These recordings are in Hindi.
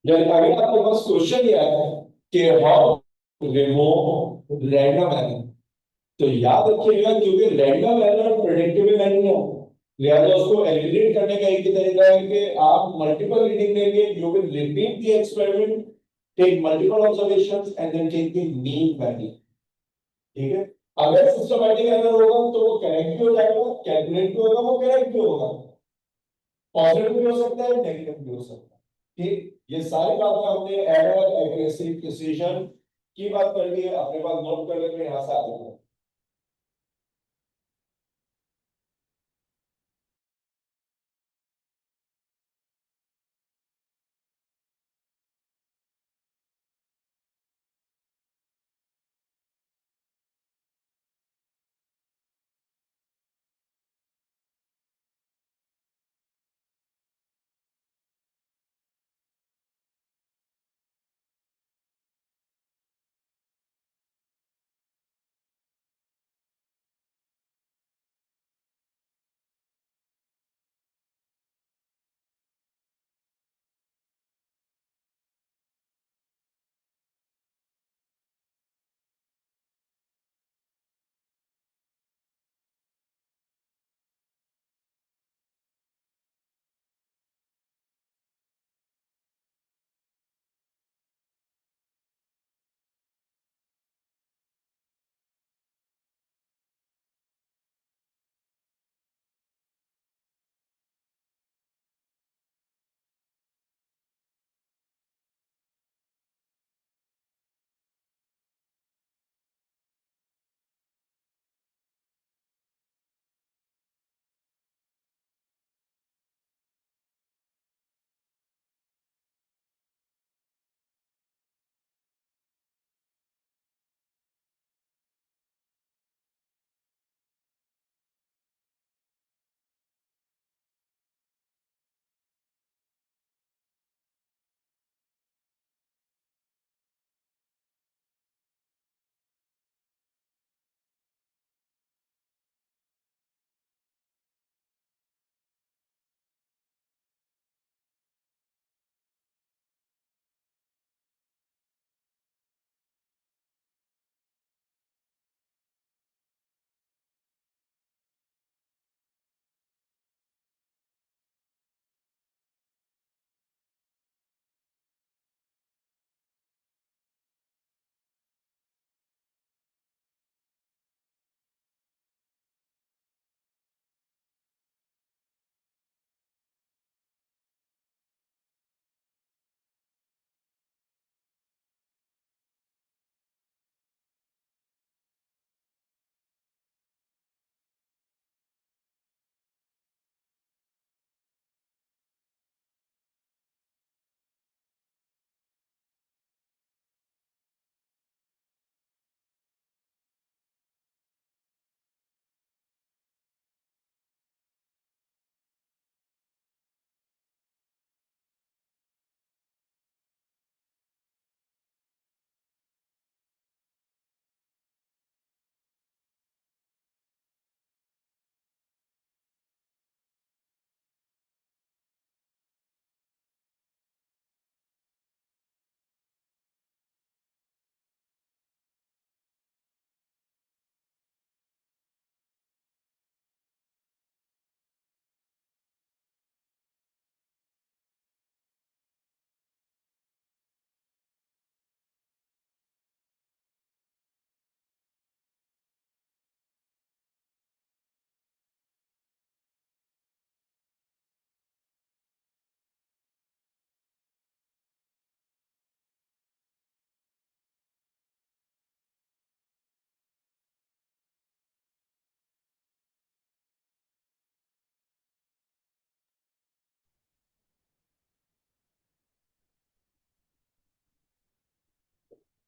जब अगर आपके पास क्वेश्चन ये है कि हाउ रिमूव रैंडम एरर, तो याद रखिएगा क्योंकि रैंडम एरर प्रेडिक्टेबल नहीं है, लिहाजा उसको एलिमिनेट करने का एक ही तरीका है कि आप मल्टीपल रीडिंग लेंगे, you will repeat the experiment, take multiple observations and then take the mean value. ठीक है, अगर सिस्टमैटिक एरर होगा तो वो करेक्ट भी हो जाएगा, कैलकुलेट भी होगा, वो करेक्ट भी होगा, पॉजिटिव भी हो सकता है, नेगेटिव भी हो सकता है। ठीक, ये सारी बातें हमने एरर, एक्यूरेसी, प्रिसीजन की बात कर ली है, अपने पास नोट कर लेंगे, यहां से आगे बढ़ेंगे।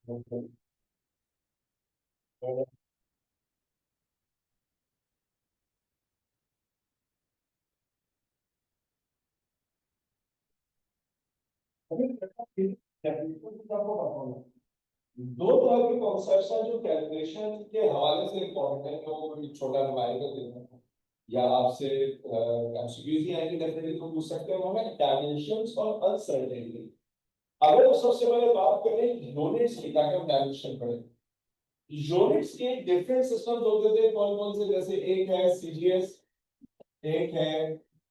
दो तरह के कॉन्सेप्ट्स हैं जो कैलकुलेशन के हवाले से इंपॉर्टेंट है, जो कोई छोटा न्यूमेरिकल देना है या आपसे एमसीक्यूज ही आएंगे, डेफिनेटली तो पूछ सकते हैं, वो है डायमेंशंस और अनसर्टेनिटी। अगर सबसे पहले बात करें यूनिट्स की, ताकि हम डायमेंशन पढ़ें। यूनिट्स के डिफरेंट सिस्टम्स होते थे, कौन कौन से? जैसे एक है सीजीएस, एक है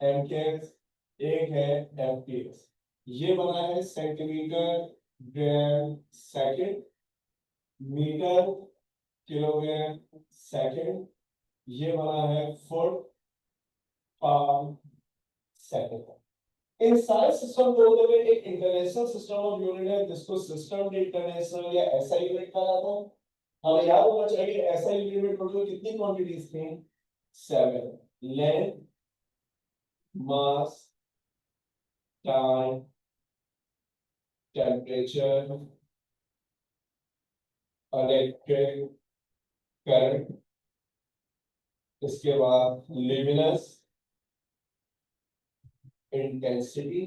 एमकेएस, एक है एफपीएस। ये बना है centimetre gram second, metre kilogram second. ये बना है फुट पर सेकंड। इन सारे सिस्टम को होते हुए एक इंटरनेशनल सिस्टम ऑफ यूनिट है, जिसको सिस्टम इंटरनेशनल या एसआई यूनिट कहा जाता है। हमें याद होना चाहिए एसआई यूनिट में टोटल कितनी क्वांटिटीज थी? 7। लेंथ, मास, टाइम, टेम्परेचर, इलेक्ट्रिक करंट, इसके बाद ल्यूमिनस, इंटेंसिटी,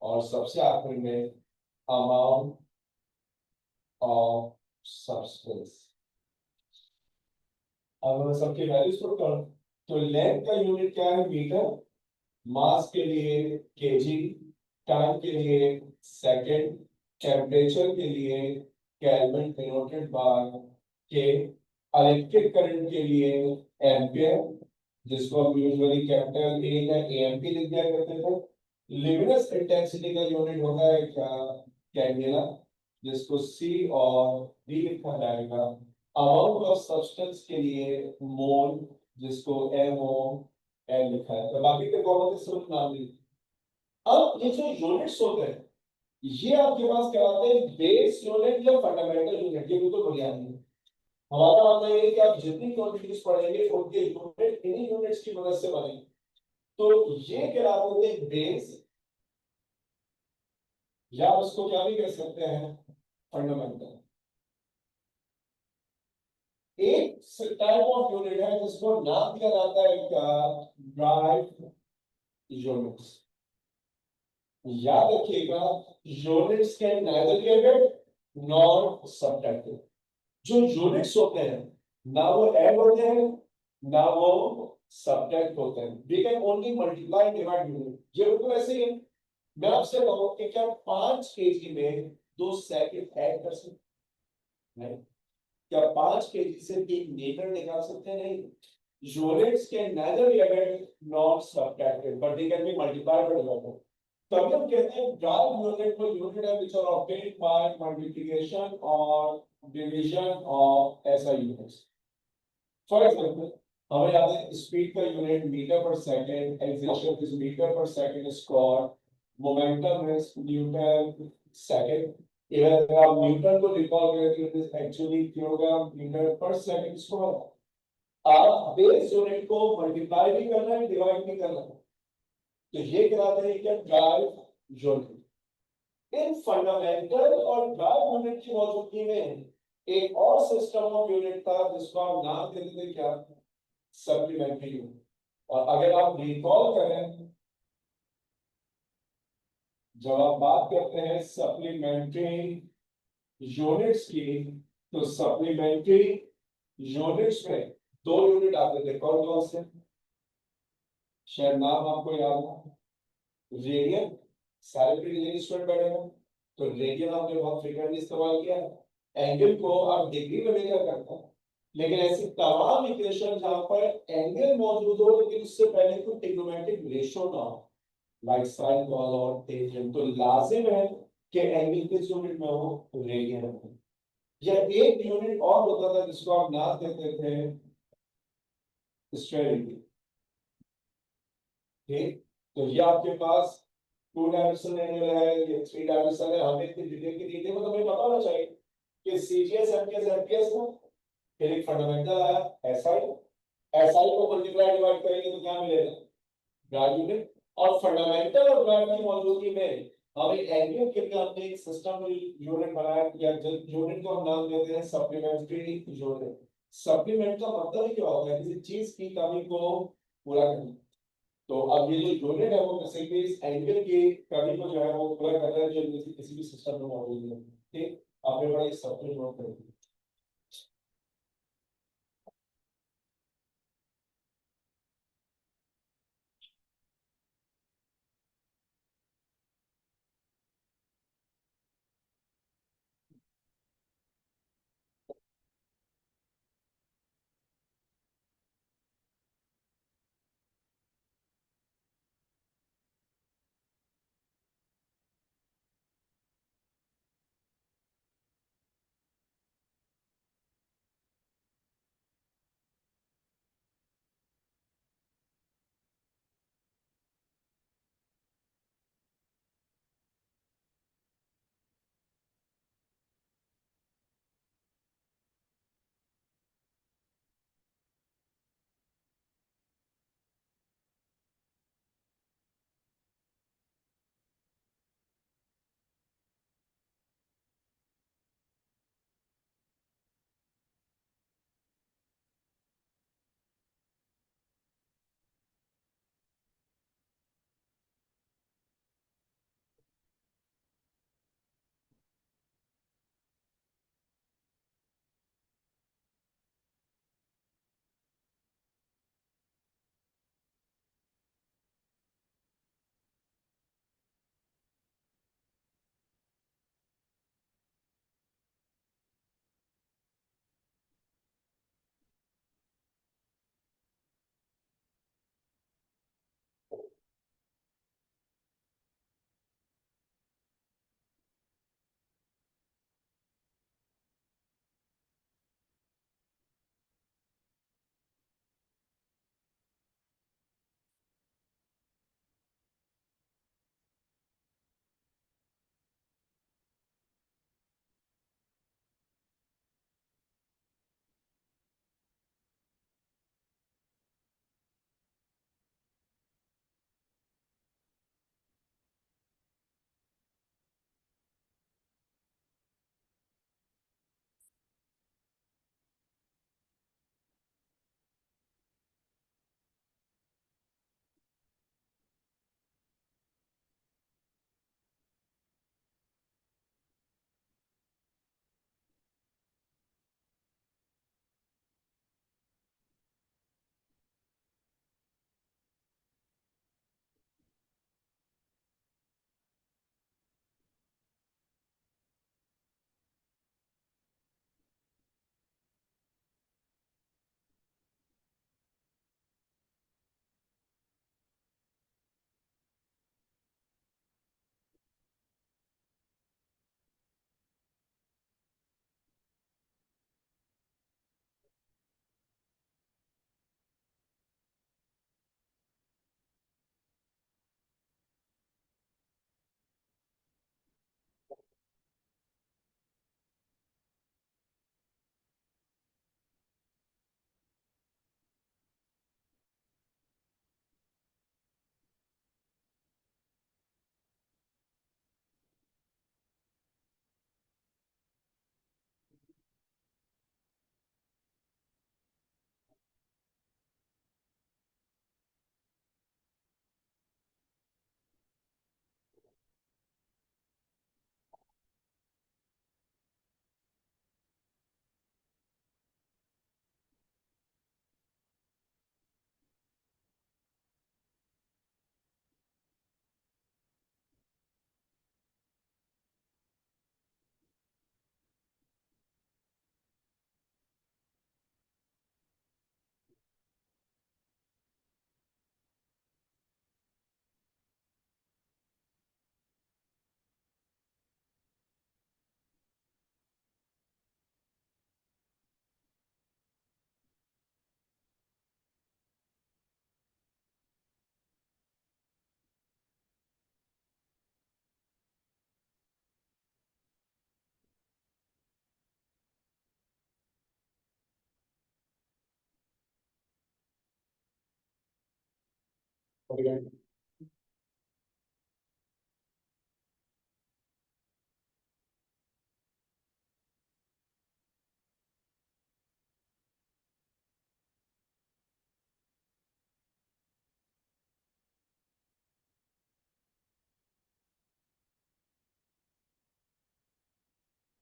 और सबसे आखिर में अमाउंट ऑफ सब्सटेंस। अब मैं सबके वैल्यूज पुट करूं तो लेंथ का यूनिट क्या है? मीटर, मास के लिए केजी, टाइम के लिए सेकंड, टेम्परेचर के लिए केल्विन डिनोटेड बाय के, इलेक्ट्रिक करंट के लिए एम्पियर, जिसको हम यूजुअली कैपिटल ए या एएमपी लिख दिया करते थे। ल्यूमिनस इंटेंसिटी का यूनिट होता है क्या? कैंडेला, जिसको सी और डी लिखा जाएगा। अमाउंट ऑफ सब्सटेंस के लिए मोल, जिसको एमओ एल लिखा है। तो बाकी के कॉमन से सिर्फ नाम लिख। अब ये जो यूनिट्स होते हैं, ये आपके पास क्या आते हैं? बेस यूनिट या फंडामेंटल यूनिट। ये बिल्कुल बुनियादी है। हमारा मानना है कि आप जितनी क्वांटिटीज पढ़ेंगे उनके यूनिट इन्हीं यूनिट्स की मदद से बनेंगे। तो ये कहलाते हैं बेस, या उसको क्या भी कह सकते हैं? फंडामेंटल। एक टाइप ऑफ यूनिट है जिसको नाम दिया जाता है क्या? Drive units. याद रखिएगा, units can neither be added nor subtracted. जो यूनिट्स होते हैं ना वो ऐड होते हैं ना वो सबट्रैक्ट होते हैं। We can only multiply and divide unit. ये बिल्कुल ऐसे ही है। मैं आपसे कहूं कि क्या 5 केजी में 2 सेकंड ऐड कर सकते हैं? क्या 5 केजी से 3 मीटर निकाल सकते हैं? नहीं। Units can neither be added nor subtracted, but they can be multiplied और डिवाइडेड। तभी हम कहते हैं ड्राइव यूनिट को यूनिट है which are obtained by multiplication और division of SI units. For example, हमें याद है स्पीड का यूनिट मीटर पर सेकंड, एक्सेलरेशन इज मीटर पर second square, momentum is newton second. Even अगर आप न्यूटन को रिकॉल करें तो it is actually kilogram metre पर सेकंड स्क्वायर। आप बेस यूनिट को मल्टीप्लाई भी करना है, डिवाइड भी करना है। तो ये कहलाते हैं क्या? Derived unit. इन फंडामेंटल और ड्राइव यूनिट की मौजूदगी में एक और सिस्टम ऑफ यूनिट था जिसको आप नाम देते थे क्या? Supplementary unit. और अगर आप रिकॉल करें, जब आप बात करते हैं सप्लीमेंट्री यूनिट्स की, तो सप्लीमेंट्री यूनिट्स में 2 यूनिट आते थे। कौन कौन से? शायद नाम आपको याद हो। रेडियन, सारे रेडियन स्टूडेंट बैठे हैं तो रेडियन आपने बहुत फ्रीक्वेंटली इस्तेमाल किया है। एंगल को आप डिग्री में मेजर करते हैं, लेकिन ऐसी तमाम इक्वेशन जहां पर एंगल मौजूद हो लेकिन उससे पहले कोई ट्रिग्नोमेट्रिक रेशियो ना हो, लाइक साइन कॉस और टेंजेंट, तो लाजिम है कि एंगल किस यूनिट में हो? रेडियन में। या एक यूनिट और होता था जिसको आप नाम देते थे स्टेरेडियन। ठीक, तो ये आपके पास 2 डायमेंशनल एंगल है, ये 3 डायमेंशनल है। हमें इतनी डिटेल की दी थी, मतलब हमें पता होना चाहिए कि सीजीएस एमकेएस एमपीएस में फिर एक फंडामेंटल आया एसआई। एसआई को मल्टीप्लाई डिवाइड करेंगे तो क्या मिलेगा? Drive unit. और फंडामेंटल और ड्राइव की मौजूदगी में हमें एंगल के लिए हमने एक सिस्टम यूनिट बनाया, या यूनिट को हम नाम देते हैं सप्लीमेंट्री यूनिट। सप्लीमेंट का मतलब ही क्या होता है? किसी चीज की कमी को पूरा करना। तो अब ये जो यूनिट है वो बेसिकली इस एंगल की कमी को जो है वो पूरा कर रहा है, जो किसी भी सिस्टम में मौजूद है। ठीक, आपने बड़ा इस सब नोट कर दिया।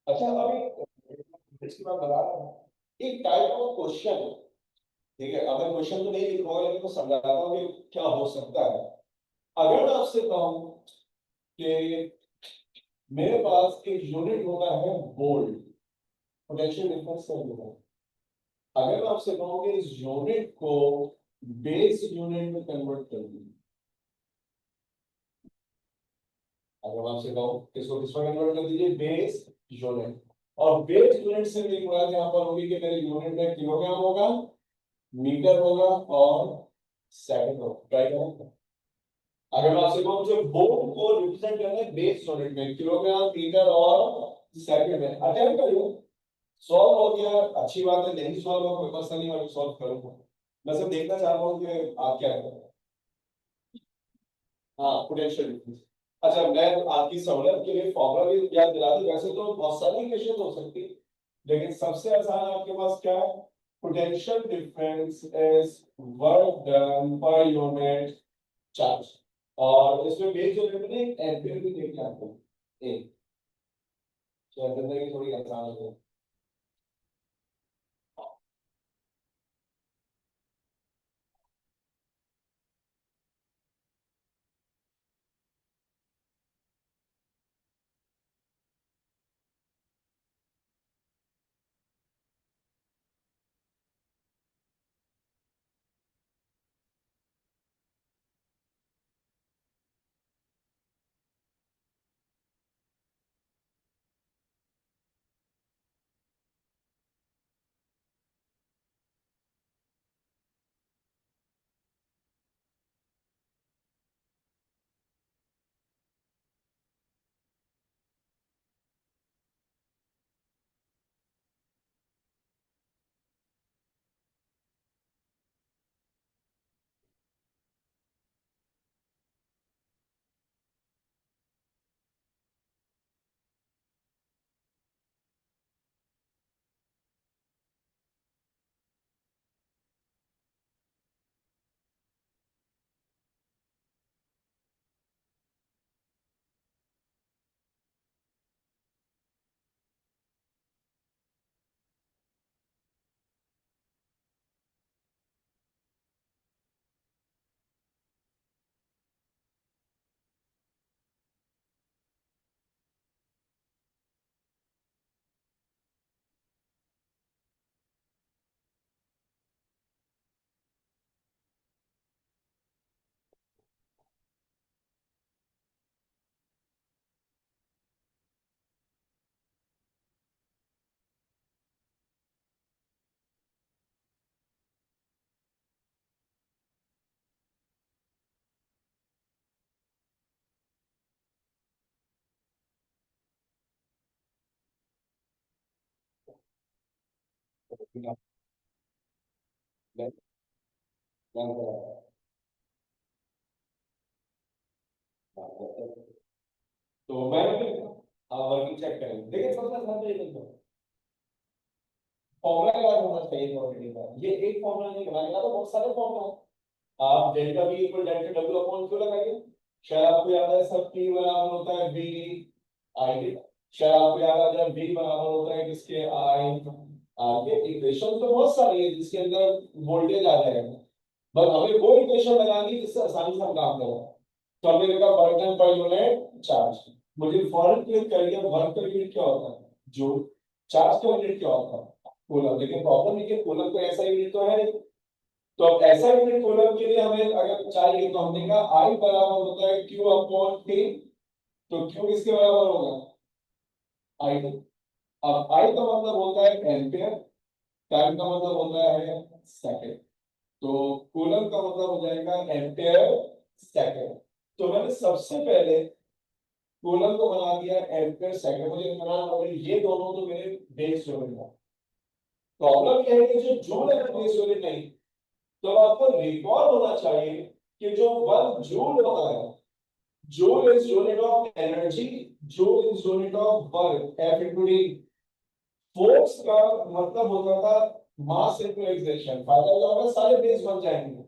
अच्छा, अभी इसकी बात बता रहा हूँ, एक टाइप ऑफ क्वेश्चन, ठीक है, अब मैं क्वेश्चन तो नहीं लिख रहा हूँ लेकिन मैं समझाता हूँ कि क्या हो सकता है। अगर मैं आपसे कहूँ कि मेरे पास एक यूनिट होता है वोल्ट, पोटेंशियल डिफरेंस का यूनिट, अगर मैं आपसे कहूँ कि इस यूनिट को बेस यूनिट में कन्वर्ट कर दूँ, अगर मैं आपसे कहूँ इसको किसमें कन्वर्ट कर दीजिए, बेस यूनिट, और बेस यूनिट से मेरी मुराद यहाँ पर होगी कि मेरे यूनिट में किलोग्राम होगा, मीटर होगा और सेकंड होगा। ट्राई करें, अगर मैं आपसे कहूँ जो वोल्ट को रिप्रेजेंट करना है बेस यूनिट में, किलोग्राम, मीटर और सेकंड में, अटेम्प्ट करिए। सॉल्व हो गया, अच्छी बात है, नहीं सॉल्व हो कोई मसला नहीं, मैं सॉल्व करूंगा। मैं सिर्फ देखना चाह रहा हूँ कि आप क्या करें। हाँ, पोटेंशियल डिफरेंस। अच्छा, मैं आपकी सहूलियत के लिए फॉर्मूला भी याद दिला दूं, वैसे तो बहुत सारी इक्वेशन हो सकती है, लेकिन सबसे आसान आपके पास क्या है, potential difference is work done per unit charge, और इसमें बेस यूनिट में एम्पीयर भी देख के आते हैं। एक तो जिंदगी थोड़ी आसान हो जाए। तो मैं आप वर्किंग चेक करेंगे, लेकिन सबसे आसान तरीका फॉर्मूला याद होना चाहिए क्वांटिटी का। ये एक फॉर्मूला नहीं बनाएगा, तो बहुत सारे फॉर्मूला हैं। आप delta B equal delta W upon Q लगाइए, शायद आपको याद है सब पी बराबर होता है बी आई डी, शायद आपको याद आ जाए बी बराबर होता है किसके, आई आर के। इक्वेशन तो बहुत सारी है जिसके अंदर वोल्टेज आ जाएगा, बस हमें वो इक्वेशन लगानी जिससे आसानी से हम काम करें। तो हमने देखा work done per unit charge, मुझे फौरन क्लिक कर दिया वर्क पर यूनिट क्या होता है, जो चार्ज का यूनिट क्या होता है, कूलम। लेकिन प्रॉब्लम ये कि कूलम तो ऐसा यूनिट तो है, तो अब ऐसा यूनिट कूलम के लिए हमें अगर चाहिए तो हमने कहा आई बराबर होता है क्यू अपॉन टी, तो क्यू किसके बराबर होगा, आई। अब आई का मतलब होता है एम्पियर, टाइम का मतलब होता है सेकंड, तो कूलम का मतलब हो जाएगा एम्पियर सेकंड। तो मैंने सबसे पहले कूलम को बना दिया एम्पियर सेकंड, मुझे बना, और ये दोनों तो मेरे बेस यूनिट है। प्रॉब्लम ये है कि जो जूल है बेस यूनिट नहीं, तो आपको रिकॉल होना चाहिए कि जो 1 जूल होता है, joule is unit of energy, joule is unit of work, F into D. Force का मतलब होता था मास इनटू एक्सेशन। फायदा क्या होगा, सारे बेस बन जाएंगे।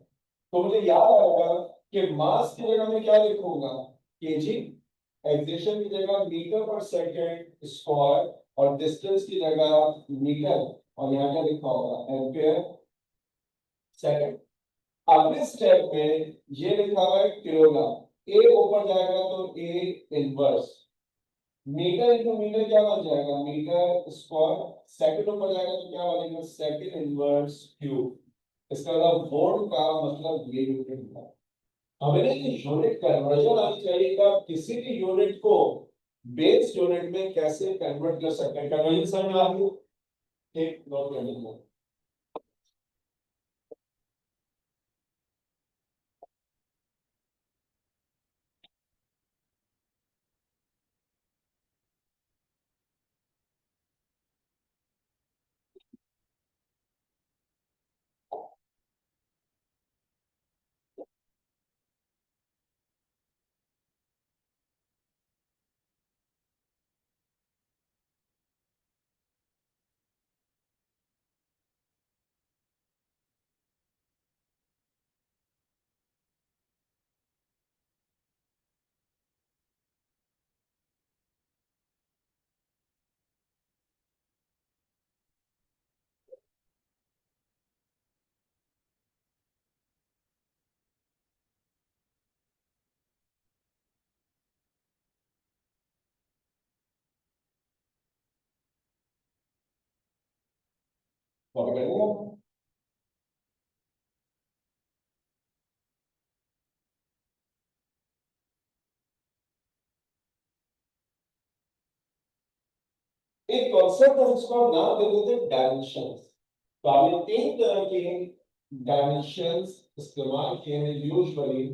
तो मुझे याद आएगा कि मास की जगह मैं क्या लिखूंगा, केजी, एक्सेशन की जगह मीटर पर सेकंड स्क्वायर, और डिस्टेंस की जगह मीटर, और यहाँ क्या लिखा होगा, एम्पियर सेकंड। अगले स्टेप में ये लिखा हुआ है किलोग्राम, ए ऊपर जाएगा तो A inverse, metre into metre क्या बन जाएगा, मीटर स्क्वायर, सेकंड ऊपर जाएगा तो क्या बनेगा, सेकंड इनवर्स क्यूब। इसका मतलब वोल्ट का मतलब ये यूनिट होगा। हमें ना ये यूनिट कन्वर्जन आनी चाहिए कि आप किसी भी यूनिट को बेस यूनिट में कैसे कन्वर्ट कर सकते हैं। कन्वर्जन समझ में आ गई, एक नोट कर लीजिए। कॉपी कर लिया? एक कॉन्सेप्ट है जिसको हम नाम दे देते हैं डायमेंशंस। तो आपने 3 तरह के डायमेंशंस इस्तेमाल किए हैं यूजुअली।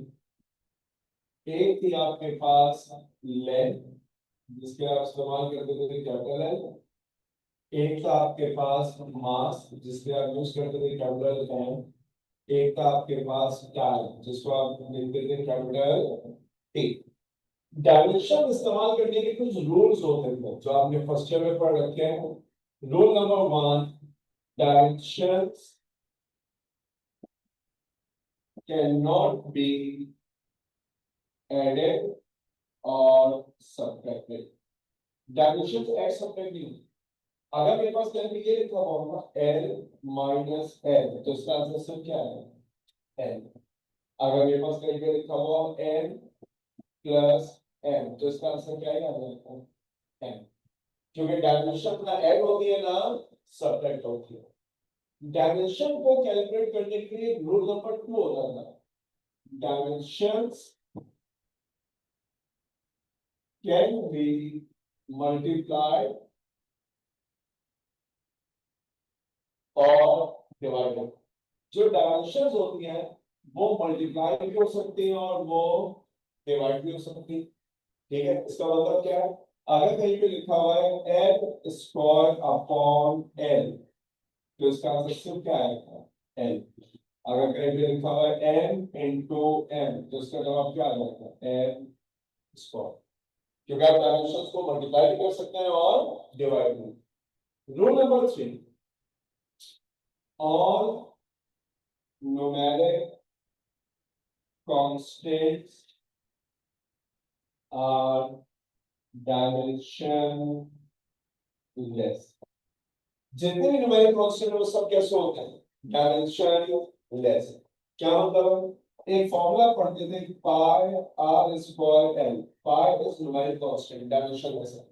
एक थी आपके पास लेंथ, जिसके आप इस्तेमाल करते थे कैपिटल एल। एक था आपके पास मास, जिसके आप यूज करते थे कैपिटल एम। एक था आपके पास टाइम, जिसको आप लिखते थे कैपिटल टी। डायमेंशन इस्तेमाल करने के कुछ रूल्स होते थे जो आपने फर्स्ट ईयर में पढ़ रखे हैं। Rule number 1, dimensions can not be added और सब्ट्रैक्टेड। डायमेंशन ऐड सब्ट्रैक्ट नहीं होती। अगर मेरे पास कहीं पे ये लिखा हुआ होगा एल माइनस एल, तो इसका आंसर क्या है, एल। अगर मेरे पास कहीं पे लिखा हुआ एन प्लस एम, तो इसका आंसर क्या है, एम। क्योंकि डायमेंशन ना ऐड होती है ना सब्ट्रैक्ट होती है। डायमेंशन को कैलकुलेट करने के लिए रूल नंबर 2 होता था, डायमेंशंस कैन बी मल्टीप्लाइड और डिवाइडेड। जो डायमेंशंस होती हैं वो मल्टीप्लाई भी हो सकती हैं और वो डिवाइड भी हो सकती है। ठीक है, इसका मतलब क्या है, अगर कहीं पे लिखा हुआ है एल स्क्वायर अपॉन एल, तो इसका आंसर सिर्फ क्या आएगा, एल। अगर कहीं पे लिखा हुआ है एम इंटू एम, तो इसका जवाब क्या आ जाएगा, एम स्क्वायर। क्योंकि आप डायमेंशंस को मल्टीप्लाई भी कर सकते हैं और डिवाइड भी। Rule number 3, all numeric constants are dimensionless। जितने भी न्यूमेरिक कांस्टेंट वो सब कैसे होते हैं, डायमेंशनलेस। क्या मतलब, एक फॉर्मूला पढ़ते थे pi r square L. Pi is numeric constant, dimensionless है।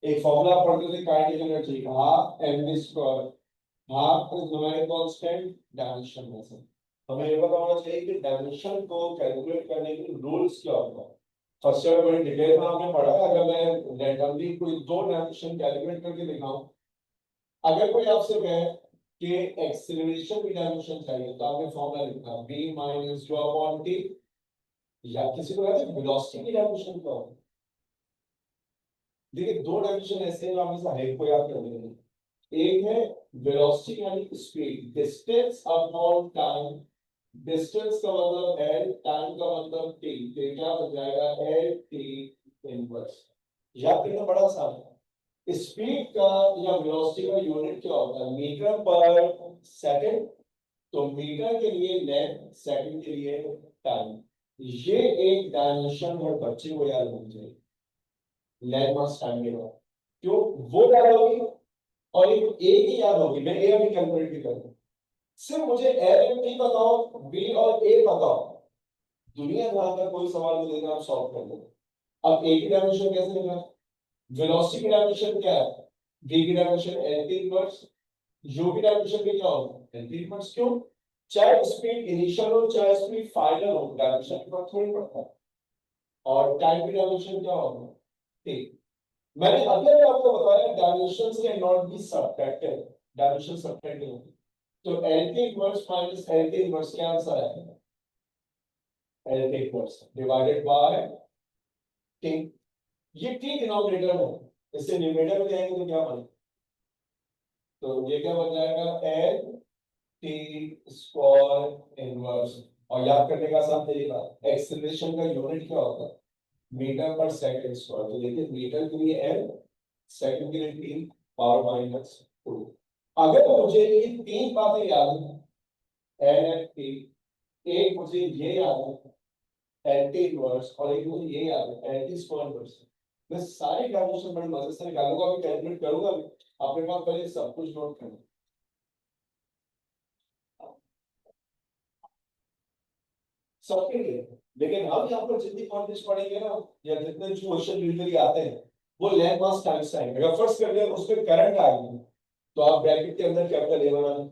एक फॉर्मूला पढ़ते थे kinetic energy, half m v square, half is numeric constant, dimensionless है। हमें ये पता होना चाहिए कि डायमेंशन को कैलकुलेट करने के रूल्स क्या होता है। फर्स्ट ईयर में डिटेल में हमने पढ़ा है। अगर मैं रैंडमली कोई 2 डायमेंशन कैलकुलेट करके दिखाऊं, अगर कोई आपसे कहे कि एक्सीलरेशन की डायमेंशन चाहिए, तो आपने फॉर्मूला लिखा v माइनस जो अपॉन t। या किसी को कहते हैं वेलोसिटी की डायमेंशन क्या होती है। देखिए 2 डायमेंशन ऐसे हैं जो आप में से हर एक को याद कर लेंगे। एक है वेलोसिटी यानी speed, distance upon time, distance का मतलब एल, टाइम का मतलब टी, तो क्या बन जाएगा एल टी इनवर्स। याद करना बड़ा आसान है। स्पीड का या वेलोसिटी का यूनिट क्या होता है, मीटर पर सेकंड। तो मीटर के लिए लेंथ, सेकंड के लिए टाइम। ये एक डायमेंशन है बच्चे को याद होनी चाहिए, लेंथ मास टाइम के बाद। क्यों वो याद होगी और एक ए की याद होगी, मैं ए अभी कैलकुलेट भी करूँ। सिर्फ मुझे एल एंड टी बताओ, बी और ए बताओ, दुनिया भर का कोई सवाल मिलेगा आप सॉल्व कर लो। अब ए की डायमेंशन कैसे निकालें, वेलोसिटी की डायमेंशन क्या है, v की dimension L T inverse, u की डायमेंशन भी क्या होगा एल टी इनवर्स। क्यों, चाहे स्पीड इनिशियल हो चाहे स्पीड फाइनल हो, डायमेंशन के फर्क थोड़ी पड़ता है। और टाइम की डायमेंशन क्या होगा, ठीक। मैंने अभी अभी आपको बताया dimensions can not be subtracted, dimension subtracted होगी। तो L T inverse minus L T inverse क्या आंसर आएगा, L T inverse divided by T. ये टी डिनोमिनेटर है, इससे न्यूमरेटर में जाएंगे तो क्या बनेगा, तो ये क्या बन जाएगा एल टी स्क्वायर इनवर्स। और याद करने का आसान तरीका, एक्सीलरेशन का यूनिट क्या होता है, मीटर पर सेकंड स्क्वायर। तो देखिए मीटर के लिए एल, सेकंड के लिए टी, पावर माइनस 2। अगर मुझे ये तीन बातें याद है, एल एफ टी, एक मुझे ये याद है एल टी इनवर्स, और एक मुझे ये याद है एल टी स्क्वायर इनवर्स, मैं सारे डायमेंशन बड़े मजे से निकालूंगा, अभी कैलकुलेट करूंगा भी। अपने पास पहले सब कुछ नोट करना, सबके लिए। लेकिन हम यहाँ पर जितनी क्वांटिटीज पढ़ेंगे ना, या जितने क्वेश्चन यूजुअली आते हैं, वो लैंड मास टाइम्स टाइम। अगर फर्स्ट कर लिया उसमें करंट आ गई, तो आप ब्रैकेट के अंदर कैपिटल ए बना लें।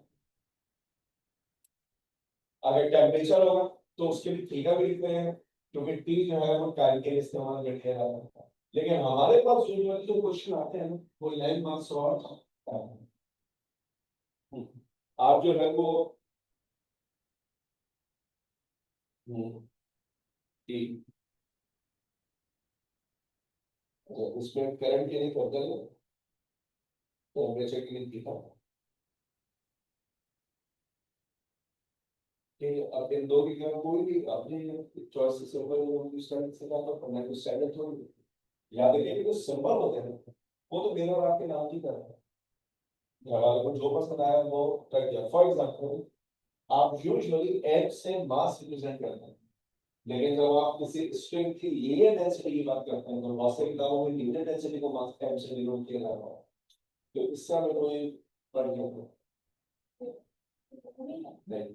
अगर टेम्परेचर होगा तो उसके लिए थीटा भी लिखते हैं, क्योंकि टी जो है वो टाइम के लिए इस्तेमाल किया जाता है। लेकिन हमारे पास यूजुअली जो क्वेश्चन आते हैं वो लैंड मास और time है। आप जो है वो ठीक, उसमें करंट के लिए करते हैं, टेम्परेचर के लिए थीटा। कि अब इन दो की क्या, कोई भी अपनी चॉइस से सिंबल यूज करने से क्या करना है, कुछ स्टैंडर्ड थोड़ी। याद रखिए कि जो सिंबल होते हैं वो तो मेरा और आपके नाम की तरह है, हमारे को जो पसंद आया वो कर दिया। फॉर एग्जाम्पल आप यूजुअली एच से मास रिप्रेजेंट करते हैं, लेकिन जब आप किसी स्ट्रिंग की लीनियर डेंसिटी की बात करते हैं तो बहुत से किताबों में लीनियर डेंसिटी को मास टाइम से डिनोट किया जाता है। तो इससे हमें कोई फर्क नहीं पड़ता। नहीं,